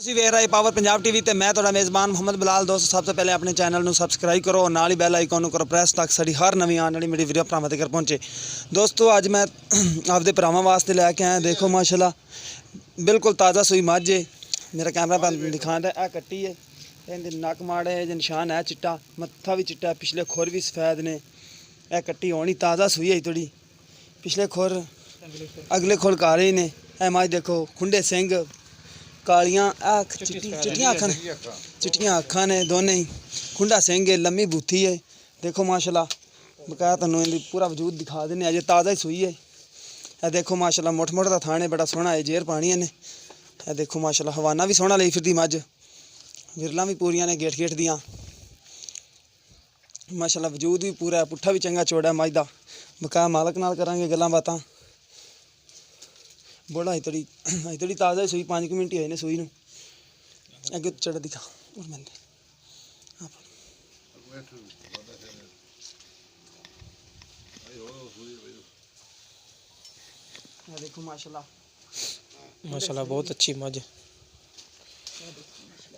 ਤੁਸੀਂ ਵੇਖ ਰਹੇ ਪਾਵਰ ਪੰਜਾਬ ਟੀਵੀ ਤੇ ਮੈਂ ਤੁਹਾਡਾ ਮੇਜ਼ਬਾਨ ਮੁਹੰਮਦ ਬਿਲਾਲ। ਦੋਸਤੋ ਸਭ ਤੋਂ ਪਹਿਲੇ ਆਪਣੇ ਚੈਨਲ ਨੂੰ ਸਬਸਕ੍ਰਾਈਬ ਕਰੋ, ਨਾਲ ਹੀ ਬੈਲ ਆਈਕਨ ਨੂੰ ਕਰੋ ਪ੍ਰੈਸ ਤਾਂ ਸਾਡੀ ਹਰ ਨਵੀਂ ਆਉਣ ਵਾਲੀ ਮੇਰੀ ਵੀਡੀਓ ਭਰਾਵਾਂ ਤੱਕ ਪਹੁੰਚੇ। ਦੋਸਤੋ ਅੱਜ ਮੈਂ ਆਪਦੇ ਭਰਾਵਾਂ ਵਾਸਤੇ ਲੈ ਕੇ ਆਇਆ, ਦੇਖੋ ਮਾਸ਼ਾਅੱਲਾ ਬਿਲकुल ताज़ा सूई मझ है। मेरा कैमरा बंद दिखाता है, कट्टी है, इनके नक माड़े है, निशान है चिट्टा, मत्था भी चिट्टा, पिछले खुर भी सफेद ने। यह कट्टी होनी ताज़ा सूई है थोड़ी, पिछले खुर अगले खुर काले ने। यह मझ देखो खुंडे सिंग, कालियां चिट्टियां अखां ने, दोनों ही खुंडा सिंग है, लम्मी बूथी है। देखो माशाल्लाह बकाया तुहानूं इहदी पूरा वजूद दिखा देने, अजे ताज़ा ही सूई है। यह देखो माशाल्लाह मुठ मुठ का थाने बड़ा सोहना है, जेर पानी है। यह देखो माशाल्लाह हवाना भी सोहना लई फिरदी मझ, विरलां भी पूरियां ने गेठ गेठ दियां माशाल्लाह, वजूद भी पूरा है, पुट्ठा भी चंगा चौड़ा है मझ दा। बकाया मालक नाल करांगे गल्लां बातां। बड़ा इतनी ताज़ा ही सूई, 5 मिनट ही होए ने सूई नूं। अगे चढ़ दिखा और मैं देखो माशाल्लाह बहुत अच्छी मझ।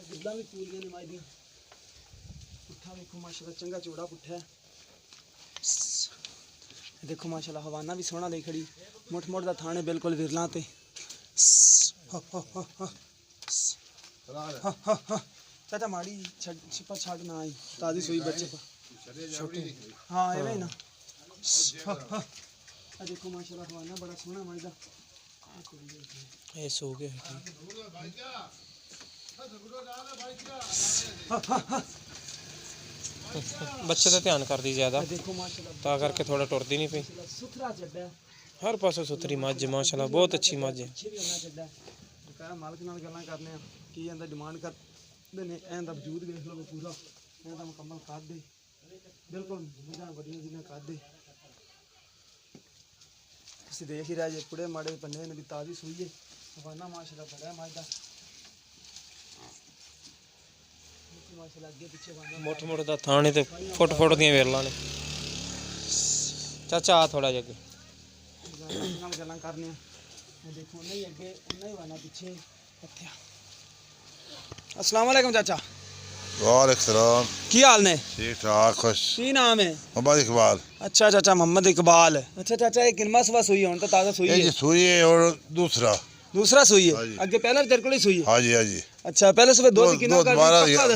गिद्दा भी पूरियां ने मझ दी। पुट्ठा देखो माशाल्लाह चंगा चौड़ा पुट्ठा है। देखो माशाल्लाह हवाना भी सोहना लई खड़ी, मुठ मुठ दा थाने बिल्कुल विरलां ते। चाचा माड़ी छिपा छाड़ ना आई, ताज़ी सूई बच्चे छोटी। हाँ एवें ही ना। देखो माशाल्लाह हवाना बड़ा सोहना मझ दा। ये सो गए बच्चे का ध्यान करती ज्यादा, ता करके थोड़ा टुरदी नहीं पई। हर पासों सुथरी मझ माशाल्लाह, बहुत अच्छी मझ है। मालक नाल गल्लां करने की इंदा डिमांड करदे ने, इंदा वजूद देख लो पूरा, इंदा मुकम्मल कर दे बिल्कुल मझां बड़ियां जिन्ना कर दे। तुसीं देख ही रहे जे पुड़े माड़े पन्ने ने भी ताज़ी सूई है। हवाना माशाल्लाह बड़ा मझ दा माशाल्लाह, अगे पिछे मुठ मुठ दा थाने ते फुट फुट दियां विरलां ने। चाचा आ थोड़ा जिहा अगे नाल गल्लां करने। देखो नहीं अगे नहीं वाना पीछे। अस्सलाम वालेकुम चाचा। वालेकुम सलाम। की हाल ने? ठीक ठाक खुश। की नाम है? मोहम्मद इकबाल। अच्छा चाचा मोहम्मद इकबाल। अच्छा चाचा ये किनमा सुबह सूई है? तो ताज़ा सूई ये है। सूई है और दूसरा सूई है। हाँ जी। अगे पहले तेरे को ही सूई है? हाँ जी हाँ जी। अच्छा पहले सुबह दूध कितना कर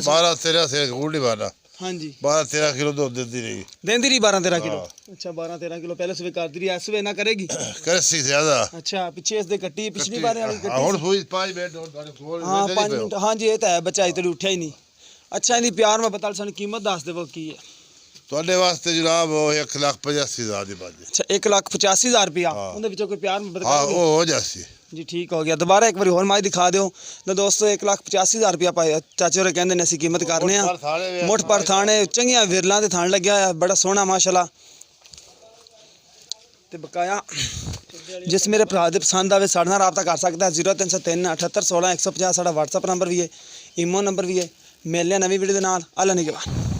12-13 से गुड़ नहीं मारना। हाँ जी 12-13 किलो दूध देती रही। देंदी रही 12-13 किलो। हाँ। अच्छा 12-13 किलो पहले सुबह करती रही, इस सुबह ना करेगी? करसी ज्यादा। अच्छा पीछे इस दे कट्टी पिछली बार वाली और कट्टी। सूई 5 मिनट हाँ 5 मिनट। हाँ जी ये तो है, बच्चा इतनी उठा ही नहीं। अच्छा इनकी प्यार में बता सन कीमत दस दे की है? ਤੁਹਾਡੇ ਵਾਸਤੇ ਜਨਾਬ 1,85,000 ਦੀ ਬਾਜੀ। अच्छा 1,85,000 रुपया। उनके विचों कोई प्यार में हाँ बता वो हो जासी जी। ठीक हो गया। दोबारा एक बार होर माई दिखा दो तो दोस्तों 1,85,000 रुपया पाए चाचे होरें कहंदे ने असीं कीमत करने आ। मुठ पर थाने चंगियां विरलां ते थान लग्या है, बड़ा सोहना माशाल्लाह। ते बकाया जिस मेरे भरा दे पसंद आवे साडे नाल राबता कर सकदा है। 0303 78 16 150 साडा व्हाट्सएप नंबर भी है, ईमो नंबर भी है। मिलने नवीं वीडियो दे नाल। अल्लाह निगहबान।